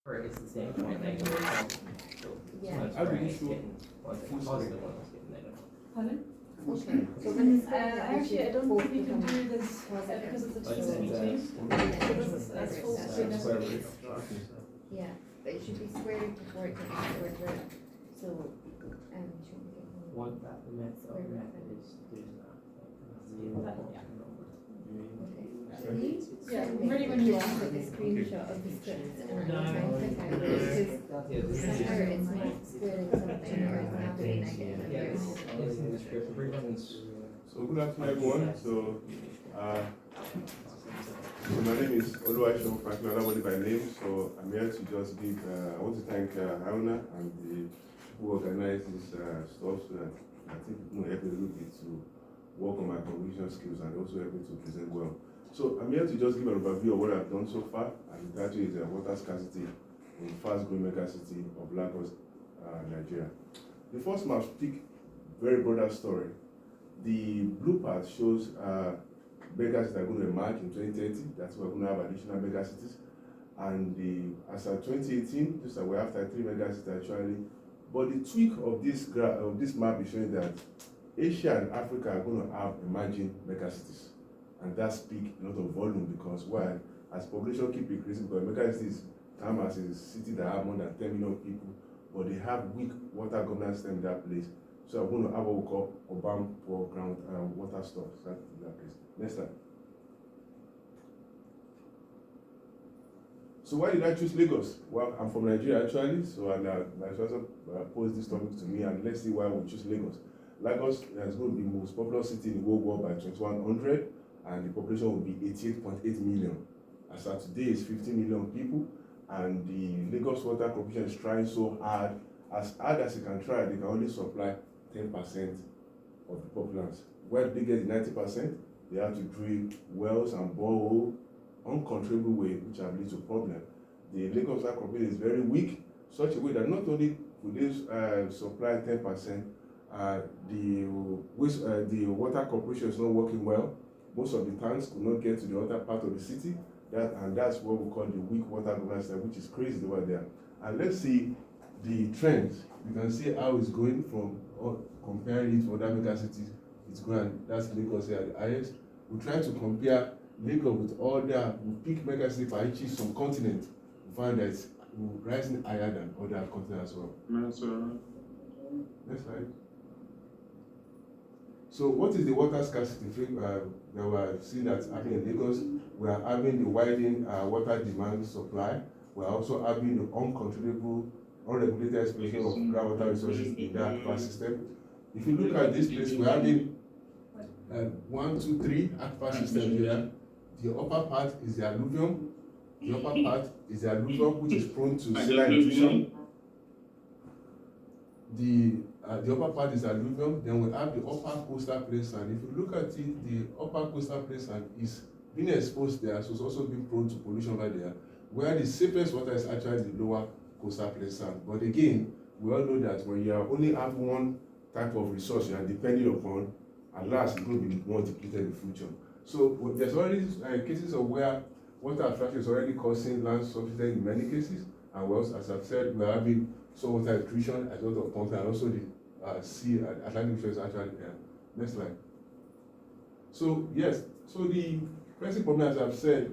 Or it's the same point that you were Yeah. How do you show one full positive, screen? one was getting negative. Pardon? Okay. So when it's Actually, I don't think you can do this positive. because it's a Like, Teams it's, meeting. Yeah, So this is as full screen as square it root is. of R. yeah, but it should be squared before it gets squared root. So, should we get one? What that method is doing that. Okay. Yeah, ready when you are. Take a screenshot of the script and then try and click out it because somewhere it's not squaring something or it's not doing negative numbers. So good afternoon, everyone. So my name is Oluwaseun Franklin Olabode by name. So I'm here to just give. I want to thank Haruna and the who organized this stuff so that I think help me a little bit to work on my communication skills and also help me to present well. So I'm here to just give an overview of what I've done so far, and the title is Water Scarcity in Fast-Growing Megacity of Lagos, Nigeria. The first map speaks very broader story. The blue part shows megacities that are going to emerge in 2030. That's why we're going to have additional megacities. And as of 2018, just like we have 3 megacities actually. But the tweak of this map is showing that Asia and Africa are going to have emerging megacities. And that speaks a lot of volume because why? As population keep increasing, because megacities come as a city that have more than 10 million people, but they have weak water governance system in that place. So I'm going to have what we call urban poor ground water stores in that place. Next slide. So why did I choose Lagos? Well, I'm from Nigeria actually, so my sponsor posed this topic to me, and let's see why we choose Lagos. Lagos is going to be the most populous city in the whole world by 2100, and the population will be 88.8 million. As of today, it's 15 million people, and the Lagos Water Corporation is trying so hard as it can try. They can only supply 10% of the populace. Where they get the 90%, they have to drill wells and borehole uncontrollable way, which have led to problem. The Lagos Water Corporation is very weak, such a way that not only could they supply 10%, the water corporation is not working well. Most of the tanks could not get to the other part of the city, and that's what we call the weak water governance, which is crazy over there. And let's see the trends. You can see how it's going from comparing it to other mega cities. It's going, that's Lagos here at the highest. We try to compare Lagos with other big mega cities for each some continent. We find that it's rising higher than other continents as well. Next slide. So what is the water scarcity that we are seeing that's happening in Lagos? We are having the widening water demand supply. We are also having the uncontrollable, unregulated exploitation of groundwater resources in that aquifer system. If you look at this place, we are having 1, 2, 3 aquifer systems here. The upper part is the alluvium. The upper part is the alluvium, which is prone to saline intrusion. The upper part is alluvium. Then we have the upper coastal plain sand. If you look at it, the upper coastal plain sand is being exposed there, so it's also being prone to pollution over there. Where the safest water is actually the lower coastal plain sand. But again, we all know that when you only have one type of resource you are depending upon, at last it's going to be more depleted in the future. So there's already cases of where water abstraction is already causing land subsidence in many cases, and we also, as I've said, we're having some water intrusion as a result of pumping, and also the sea Atlantic Ocean is actually there. Next slide. So yes, so the pressing problem, as I've said,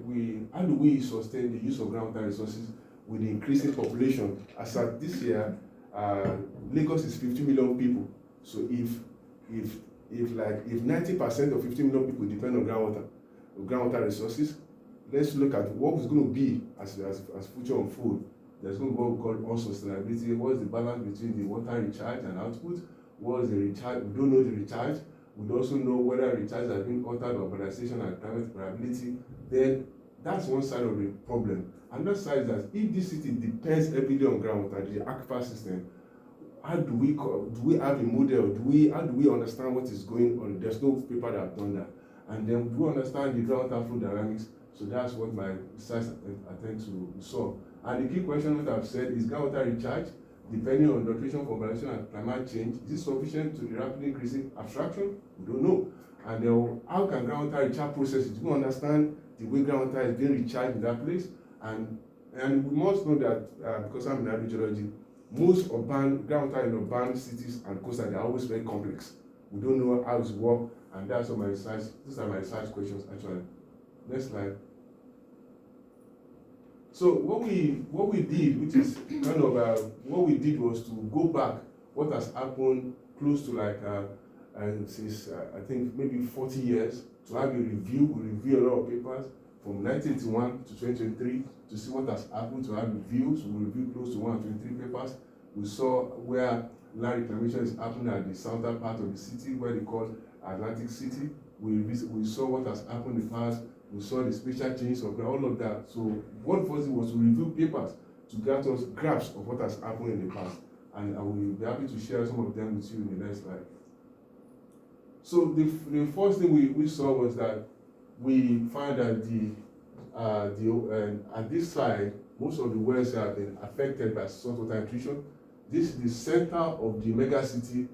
how do we sustain the use of groundwater resources with the increasing population? As at this year, Lagos is 50 million people. So if 90% of 50 million people depend on groundwater resources, let's look at what is going to be as future unfold. There's going to be what we call unsustainability. What is the balance between the water recharge and output? What is the recharge? We don't know the recharge. We don't also know whether recharge has been altered by urbanization and climate variability. Then that's one side of the problem. Another side is that if this city depends heavily on groundwater, the aquifer system, how do we have a model? How do we understand what is going on? There's no paper that have done that. And then do we understand the groundwater flow dynamics? So that's what my research attempt to solve. And the key question that I've said is groundwater recharge, depending on nutrition, urbanization, and climate change, is it sufficient to the rapidly increasing abstraction? We don't know. And then how can groundwater recharge processes? Do we understand the way groundwater is being recharged in that place? And And we must know that because I'm in hydrogeology, most groundwater in urban cities and coastal, they are always very complex. We don't know how it's work, and that's what my research. These are my research questions actually. Next slide. So what we did, which is kind of what we did was to go back what has happened close to like since I think maybe 40 years to have a review. We review a lot of papers from 1981 to 2023 to see what has happened, to have reviews. We reviewed close to 123 papers. We saw where land reclamation is happening at the southern part of the city, where they call Atlantic City. We saw what has happened in the past. We saw the spatial change of all of that. So what first was to review papers to get us grasp of what has happened in the past. And I will be happy to share some of them with you in the next slide. So the first thing we saw was that we found that at this side, most of the wells have been affected by saltwater intrusion. This is the center of the mega city.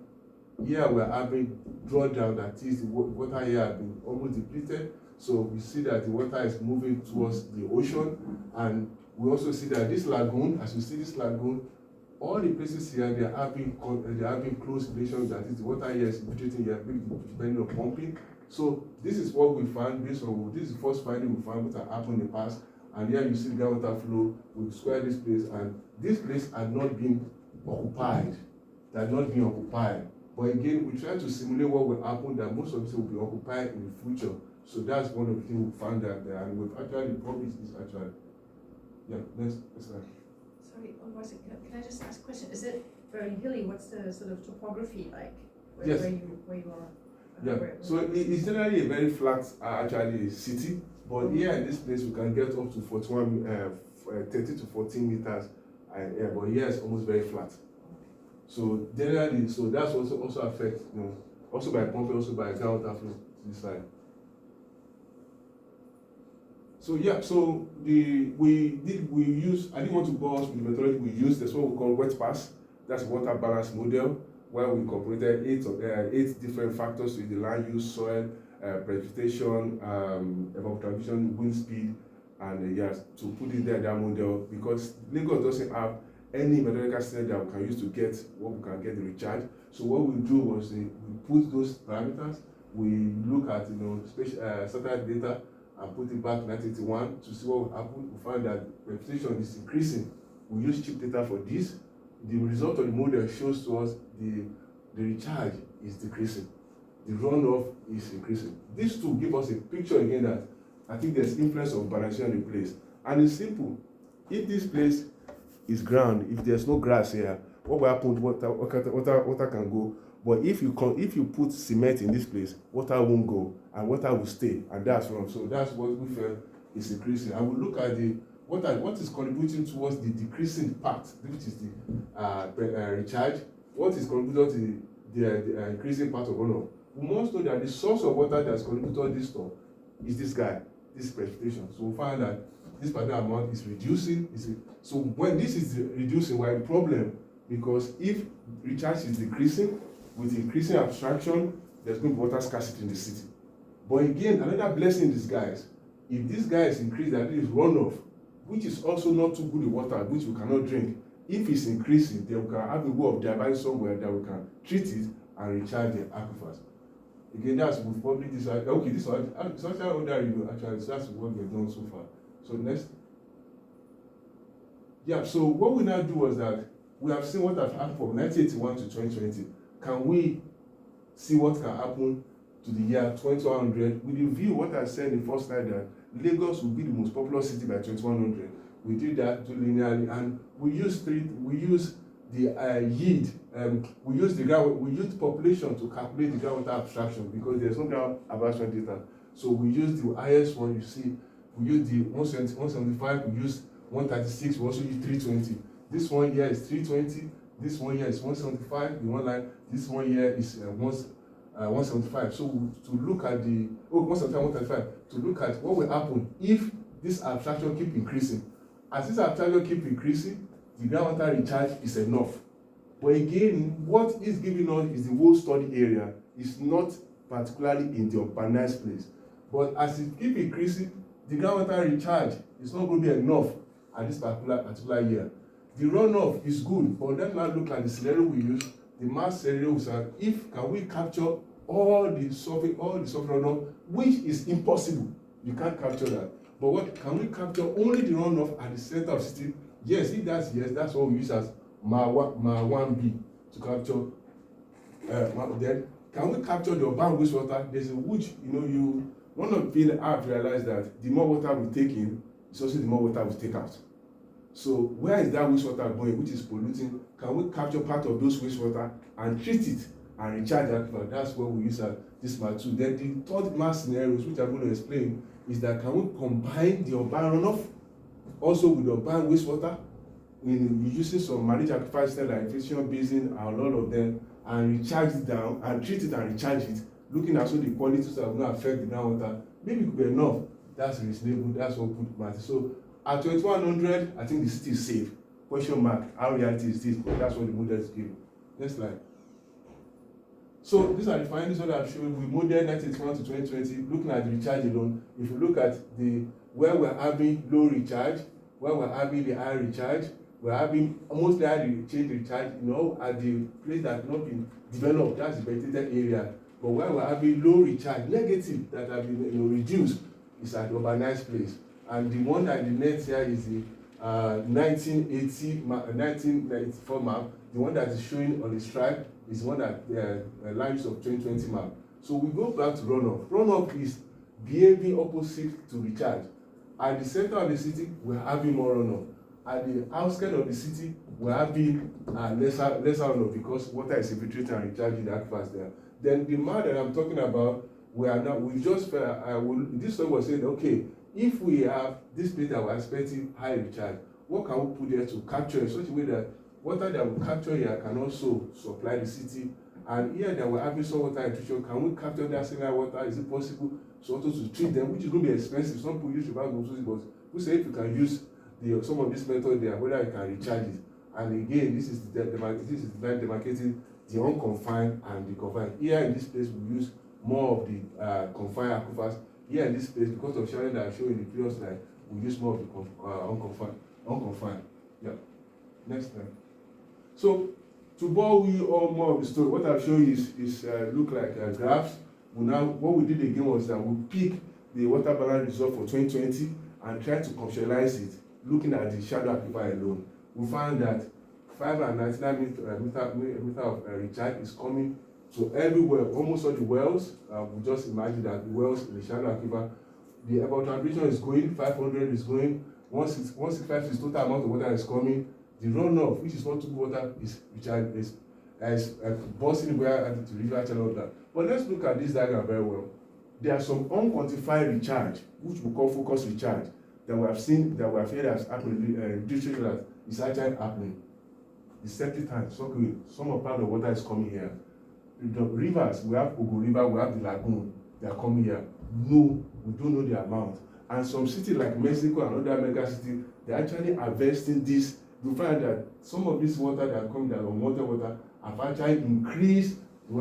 Here we're having drawdown, that is, the water here has been almost depleted. So we see that the water is moving towards the ocean, and we also see that this lagoon, as you see this lagoon, all the places here, they are having close relations, that is, the water here is infiltrating here, depending on pumping. So this is what we found based on, this is the first finding we found what happened in the past. And here you see the groundwater flow. We square this place, and this place had not been occupied. They had not been occupied. But again, we try to simulate what will happen, that most of it will be occupied in the future. So that's one of the things we found out there, and we've actually published this actually. Yeah, next slide. Sorry, can I just ask a question? Is it very hilly? What's the sort of topography like where, Yes. where you are? Yeah, so it's generally a very flat actually city, but here in this place we can get up to 30 to 14 meters, but here it's almost very flat. So generally, so that's also affects, also by pumping, also by groundwater flow to this side. So yeah, so I didn't want to go with the methodology we used. That's what we call wet pass. That's a water balance model where we incorporated eight different factors with the land use, soil, precipitation, evapotranspiration, wind speed, and to put it there, that model, because Lagos doesn't have any methodological system that we can use to get what we can get the recharge. So what we do was we put those parameters, we look at satellite data and put it back to 1981 to see what will happen. We find that precipitation is increasing. We use cheap data for this. The result of the model shows to us the recharge is decreasing. The runoff is increasing. These two give us a picture again that I think there's influence of balancing on the place. And it's simple. If this place is ground, if there's no grass here, what will happen? Water can go. But if you put cement in this place, water won't go and water will stay, and that's wrong. So that's what we felt is increasing. And we look at what is contributing towards the decreasing part, which is the recharge. What is contributing to the increasing part of runoff? We must know that the source of water that's contributing to this stuff is this guy, this precipitation. So we find that this particular amount is reducing. So when this is reducing, we're in problem, because if recharge is decreasing, with increasing abstraction, there's going to be water scarcity in the city. But again, another blessing in disguise, if this guy is increased, that is runoff, which is also not too good water, which we cannot drink. If it's increasing, then we can have a way of diverting somewhere that we can treat it and recharge the aquifers. Again, that's we've published this. Okay, this one, it's actually under review. Actually, so that's what we've done so far. So next. Yeah. So what we now do was that we have seen what has happened from 1981 to 2020. Can we see what can happen to the year 2100? We review what I said in the first slide, that Lagos will be the most populous city by 2100. We did that linearly, and we use the yield. We use population to calculate the groundwater abstraction, because there's no ground abstraction data. So we use the highest one. You see, we use the 175. We use 136. We also use 320. This one here is 320. This one here is 175. The one line. This one here is 175. So to look at 175, 135. To look at what will happen if this abstraction keep increasing. As this abstraction keep increasing, the groundwater recharge is enough. But again, what is giving us is the whole study area. It's not particularly in the urbanized place. But as it keep increasing, the groundwater recharge is not going to be enough. at this particular year. The runoff is good, but let's now look at the scenario we use. The mass scenario is that if can we capture all the surface runoff, which is impossible. You can't capture that. But what can we capture only the runoff at the center of the city? Yes, if that's yes, that's what we use as Ma 1B to capture. Then can we capture the urban wastewater? There's a huge, one of the things I've realized that the more water we take in, it's also the more water we take out. So where is that wastewater going, which is polluting? Can we capture part of those wastewater and treat it and recharge that? That's what we use this mass 2. Then the third mass scenarios, which I'm going to explain, is that can we combine the urban runoff also with the urban wastewater in using some managed aquifers like infiltration basin and a lot of them, and recharge it down and treat it and recharge it, looking at so the qualities that will not affect the groundwater. Maybe it could be enough. That's reasonable. That's what put matter. So at 2100, I think the city is safe. Question mark, how reality is this? But that's what the models give. Next slide. So these are the findings that I've shown. We modeled 1981 to 2020, looking at the recharge alone. If you look at where we're having low recharge, where we're having the high recharge, we're having mostly high recharge, at the place that have not been developed, that's the vegetated area. But where we're having low recharge, negative, that have been reduced, is at the urbanized place. And the one that the next here is the 1994 map. The one that is showing on the stripe is one that lines of 2020 map. So we go back to runoff. Runoff is behaving opposite to recharge. At the center of the city, we're having more runoff. At the outskirts of the city, we're having lesser runoff because water is infiltrating and recharging the aquifers there. Then the map that I'm talking about, this one was saying, okay, if we have this place that we're expecting high recharge, what can we put there to capture in such a way that water that we capture here can also supply the city? And here that we're having some water intrusion, can we capture that similar water? Is it possible also to treat them, which is going to be expensive? Some people use river groups, but we say if you can use some of this method there, whether you can recharge it. And again, this is demarcating the unconfined and the confined. Here in this place, we use more of the confined aquifers. Here in this place, because of sharing that I showed in the previous slide, we use more of the unconfined. Yeah. Next time. So to bore you all more of the story, what I've shown you is look like graphs. What we did again was that we pick the water balance result for 2020 and try to conceptualize it, looking at the shadow aquifer alone. We found that 599 meter of recharge is coming to every well, almost all the wells. We just imagine that the wells in the shadow aquifer, the evaporation is going, 500 is going, 165 is total amount of water is coming. The runoff, which is not too water, is bursting where added to river channel that. But let's look at this diagram very well. There are some unquantified recharge, which we call focus recharge, that we have seen, that we have heard has happened, that is actually happening. The septic tank, some of part of water is coming here. The rivers, we have Ogun River, we have the lagoon, they are coming here. No, we don't know the amount. And some cities like Mexico and other mega cities, they're actually harvesting this. You find that some of this water that are coming down on water have actually increased the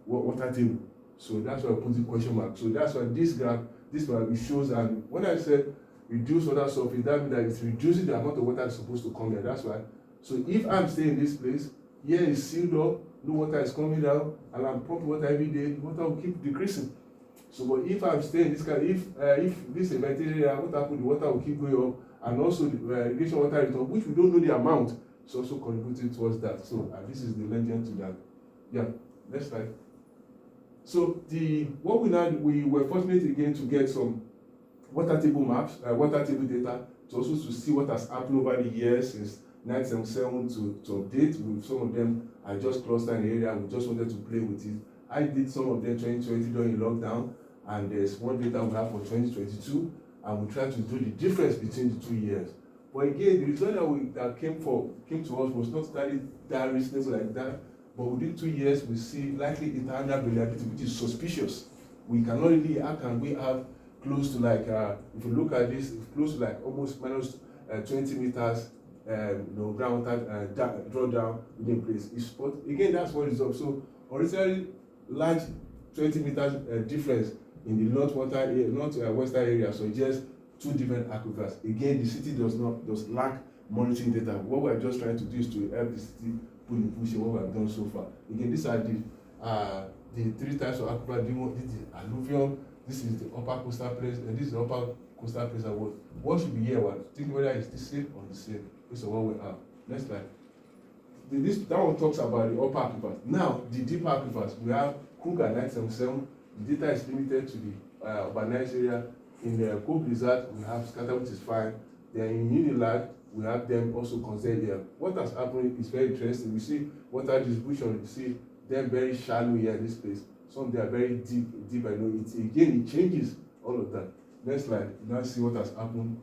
water table. So that's why I put the question mark. So that's why this graph, it shows, and when I said reduce water surface, that means that it's reducing the amount of water that's supposed to come here. That's why. So if I'm staying in this place, here is sealed up, no water is coming down, and I'm pumping water every day, the water will keep decreasing. So, but if I'm staying in this kind, if this event area, what happens, the water will keep going up, and also the irrigation water return, which we don't know the amount, is also contributing towards that. So, this is the legend to that. Yeah, next slide. So, we were fortunate again to get some water table maps, water table data, to see what has happened over the years since 1977 to update. With some of them, I just clustered an area, we just wanted to play with it. I did some of them 2020 during lockdown, and there's one data we have for 2022, and we tried to do the difference between the 2 years. But again, the result that came to us was not that reasonable like that. But within 2 years, we see likely internal variability, which is suspicious. We cannot really, how can we have close to like, if you look at this, close to like almost minus 20 meters, groundwater drawdown within place. But again, that's what is up. So originally, large 20 meters difference in the northwestern area. So just two different aquifers. Again, the city does lack monitoring data. What we are just trying to do is to help the city push what we have done so far. Again, these are the three types of aquifer. This is alluvial, this is the upper coastal place, and this is the upper coastal place. And what should be here? Think whether it's the same or the same based on what we have. Next slide. That one talks about the upper aquifers. Now, the deeper aquifers, we have Kruger 977. The data is limited to the urbanized area. In the Coast Blizzard, we have scatter, which is fine. Then in Unilag, we have them also considered here. What has happened is very interesting. We see water distribution, you see them very shallow here in this place. Some they are very deep. I know it changes all of that. Next slide. Now see what has happened.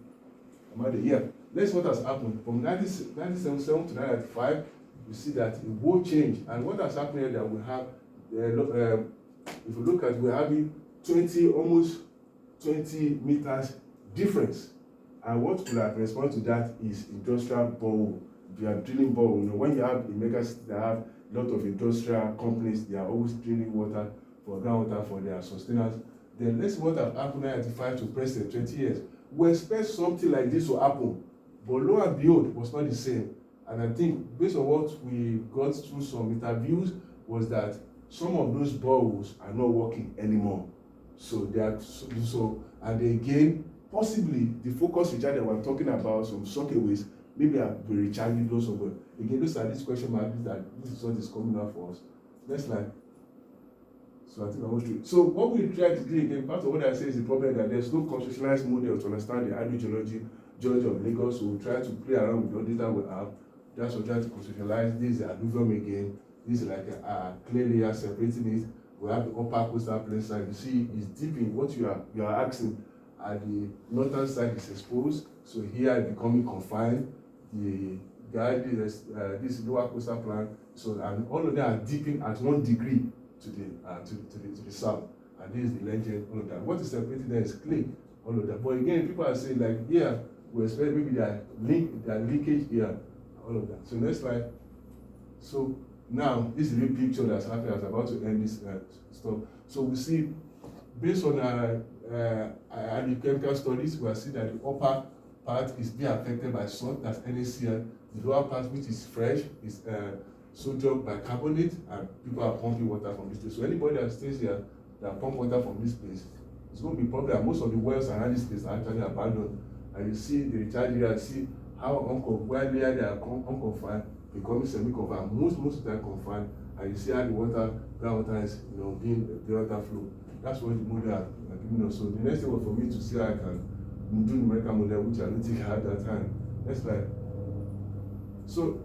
Let's see what has happened from 1977 to 1995. You see that it will change. And what has happened here that we have, if you look at, we're having almost 20 meters difference. And what could have responded to that is industrial borehole. If you are drilling borehole, when you have a mega city that have a lot of industrial companies, they are always drilling water for groundwater for their sustenance. Then let's see what have happened 1995 to present 20 years. We expect something like this to happen, but lo and behold, it was not the same. And I think based on what we got through some interviews was that some of those boreholes are not working anymore. So they are and again, possibly the focus recharge that we're talking about, some sockaways, maybe I'll be recharging those of them. Again, those are these question marks that this is what is coming out for us. Next slide. So I think I want to. So what we try to do again, part of what I say is the problem that there's no conceptualized model to understand the hydrogeology of Lagos. So we try to play around with the data we have. That's what we try to conceptualize. This is the alluvium again. This is like a clay layer separating it. We have the upper coastal plain side. You see, it's deep in what you are asking. At the northern side is exposed. So here it's becoming confined. The guy this lower coastal plain. So and all of them are dipping at 1 degree to the south. And this is the legend. All of that. What is separating there is clay. All of that. But again, people are saying like, yeah, we expect maybe there are leakage here. All of that. So next slide. So now this is the real picture that's happening. I was about to end this stuff. So we see, based on chemical studies, we see that the upper part is being affected by salt, that's NaCl. The lower part, which is fresh, is sodium bicarbonate, and people are pumping water from this place. So anybody that stays here that pump water from this place, it's going to be a problem. Most of the wells around this place are actually abandoned. And you see the recharge area, see how where they are unconfined, becoming semi-confined, most of the time confined, and you see how the groundwater is being the water flow. That's what the model are giving us. So the next thing was for me to see how I can do numerical model, which I don't think I had that time. Next slide. So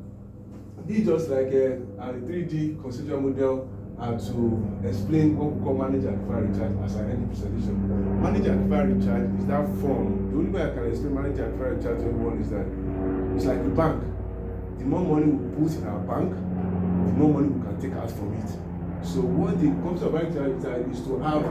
this is just like a 3D conceptual model to explain what we call managed aquifer recharge as an end presentation. Managed aquifer recharge is that form. The only way I can explain managed aquifer recharge to everyone is that it's like a bank. The more money we put in our bank, the more money we can take out from it. So what the concept of managed recharge is to have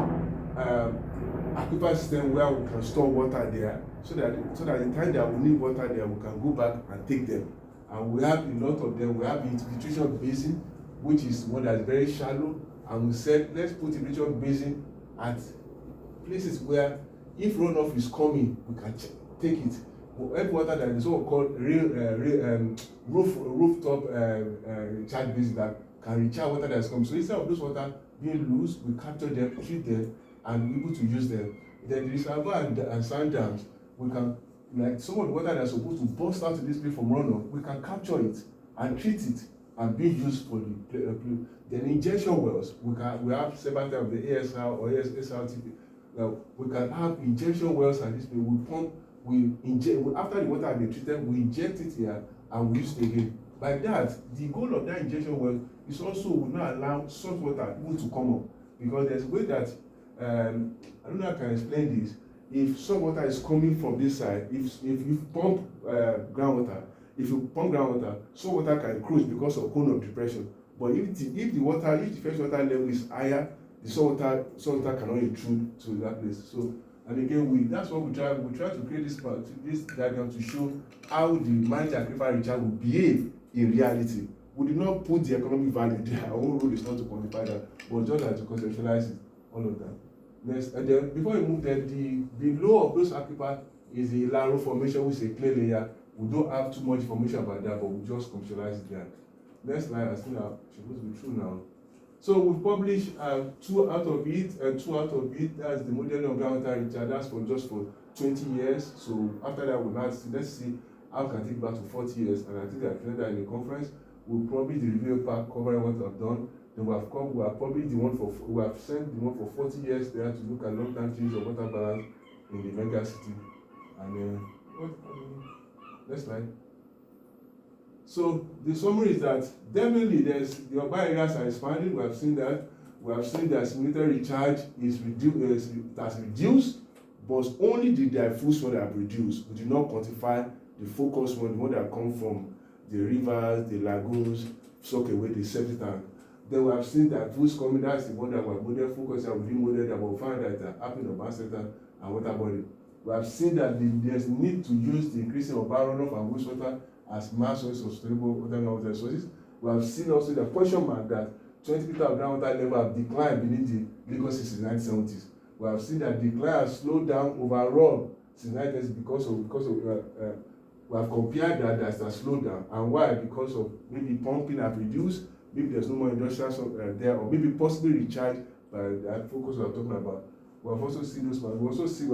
aquifer system where we can store water there, so that in time that we need water there, we can go back and take them. And we have a lot of them. We have the infiltration basin, which is one that is very shallow, and we said let's put infiltration basin at places where if runoff is coming, we can take it. But every water that is so called rooftop recharge basin that can recharge water that is coming. So instead of those water being loose, we capture them, treat them, and be able to use them. Then the reservoir and sand dams, we can, like some of the water that is supposed to burst out to this place from runoff, we can capture it and treat it and be used for the then injection wells. We have several times the ASR or SRTP. We can have injection wells and this way we pump, we inject after the water has been treated, we inject it here and we use it again. By that, the goal of that injection well is also will not allow salt water even to come up, because there's a way that I don't know how I can explain this. If salt water is coming from this side, if you pump groundwater, salt water can cruise because of cone of depression. But if the fresh water level is higher, the salt water cannot intrude to that place. So, and again, that's what we try to create this diagram to show how the managed aquifer recharge will behave in reality. We did not put the economic value there. Our own role is not to quantify that, but just to conceptualize it, all of that. Next, and then before we move there, the below of those aquifers, is the Ilaro Formation, which is a clay layer. We don't have too much information about that, but we just conceptualize it there. Next slide, I think I'm supposed to be true now. So we published 2 out of it, and 2 out of it, that's the modeling of groundwater recharge, that's for just for 20 years. So after that, we'll now see, let's see how can I take back to 40 years, and I think I presented that in the conference. We'll probably the review part covering what I've done. Then we have probably the one for, we have sent the one for 40 years there to look at long-term change of water balance in the mega city. And next slide. So the summary is that definitely the urban areas are expanding. We have seen that. We have seen that simulated recharge is reduced. It has reduced, but only the diffuse one that have reduced. We did not quantify the focus one, the one that come from the rivers, the lagoons, soak away the septic tank. Then we have seen that diffuse coming. That's the one that we have model focus and we model that we find that happening in urban center and water body. We have seen that there's need to use the increasing of runoff and wastewater as mass source of sustainable water resources. We have seen also the question mark that 20 meters of groundwater level have declined beneath the Lagos since the 1970s. We have seen that decline has slowed down overall since the 1970s because of we have compared that as a slowdown. And why? Because of maybe pumping have reduced, maybe there's no more industrial there, or maybe possibly recharged by that focus we are talking about. We have also seen those. We also see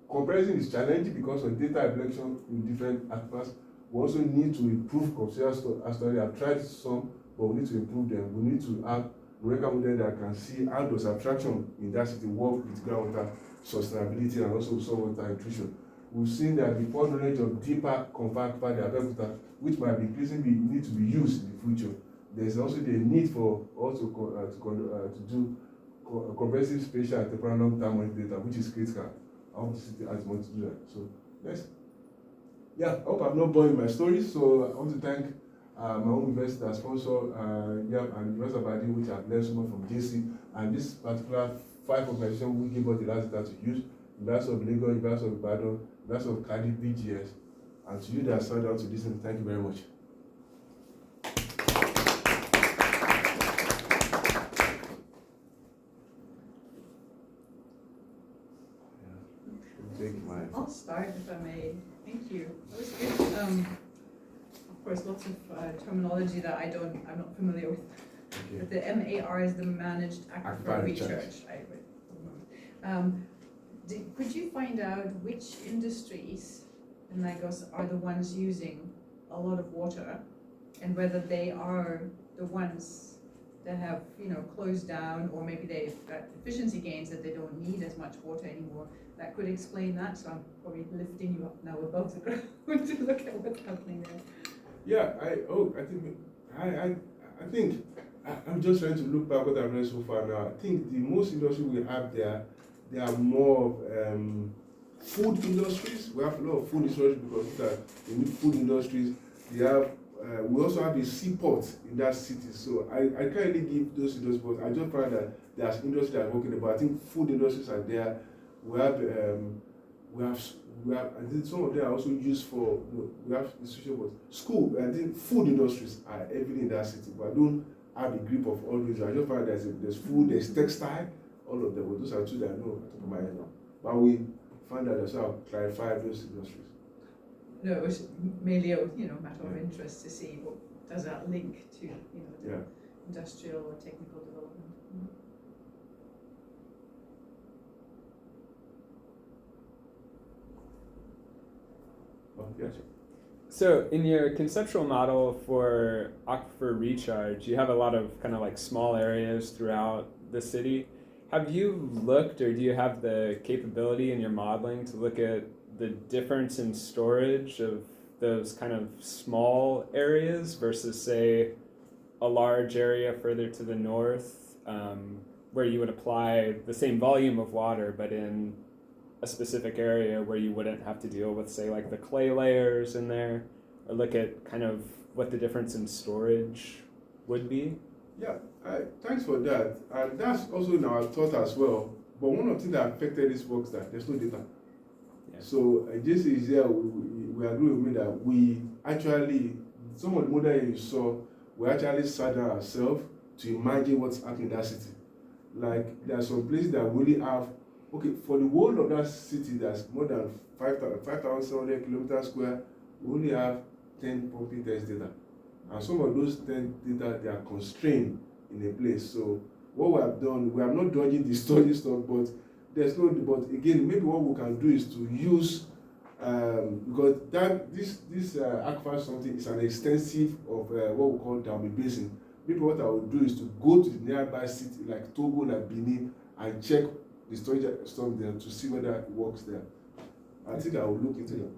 comparison is challenging because of data reflection in different aspects. We also need to improve consider story. I've tried some, but we need to improve them. We need to have Eureka model that can see how does abstraction in that city work with groundwater sustainability and also saltwater intrusion. We've seen that the poor knowledge of deeper compact water, which might be increasingly need to be used in the future. There's also the need for also to do comprehensive spatial and temporal long-term data, which is critical. I want the city as much to do that. So next. Yeah, I hope I've not bored my story. So I want to thank my own university that sponsor and the University of Aberdeen, which I've learned so much from JC, and this particular 5 organizations we give us the last data to use: University of Lagos, University of Ibadan, University of Cardiff, BGS, and to you that signed out to this, and thank you very much. I'll start if I may. Thank you. That was good. Of course, lots of terminology that I'm not familiar with. Okay. But the MAR is the Managed Aquifer Recharge. Could you find out which industries in Lagos are the ones using a lot of water, and whether they are the ones that have, closed down, or maybe they've got efficiency gains that they don't need as much water anymore? That could explain that. So I'm probably lifting you up now above the ground to look at what's happening there. Yeah, I think I'm just trying to look back what I've learned so far now. I think the most industry we have there, they are more of food industries. We have a lot of food industries because we need food industries. They have we also have a seaport in that city. So I can't really give those industries, but I just find that there's industries that are working about. I think food industries are there. We have I think some of them are also used for, we have institution, but school. I think food industries are heavily in that city, but I don't have a grip of all those. I just find there's food, there's textile, all of them. But those are two that I know at the top of my head now. But we find out that's how to clarify those industries. No, it was mainly a matter of interest to see what does that link to the industrial or technical development. Yes. So in your conceptual model for aquifer recharge, you have a lot of kind of like small areas throughout the city. Have you looked, or do you have the capability in your modeling to look at the difference in storage of those kind of small areas versus, say, a large area further to the north, where you would apply the same volume of water, but in a specific area where you wouldn't have to deal with, say, like the clay layers in there, or look at kind of what the difference in storage would be? Yeah, thanks for that. And that's also in our thought as well. But one of the things that affected this work is that there's no data. Yeah. So JC is here, we agree with me that we actually, some of the models you saw, we actually sat down ourselves to imagine what's happening in that city. Like, there are some places that really have okay, for the whole of that city, that's more than 5,700 kilometers square, we only have 10 pumping test data. And some of those 10 data, they are constrained in a place. So what we have done, we are not dodging the study stuff, but there's no, but again, maybe what we can do is to use, because this aquifer something is an extensive of what we call Dahomey Basin. Maybe what I would do is to go to the nearby city like Togo, like Benin, and check the storage stuff there to see whether it works there. I think I will look into it.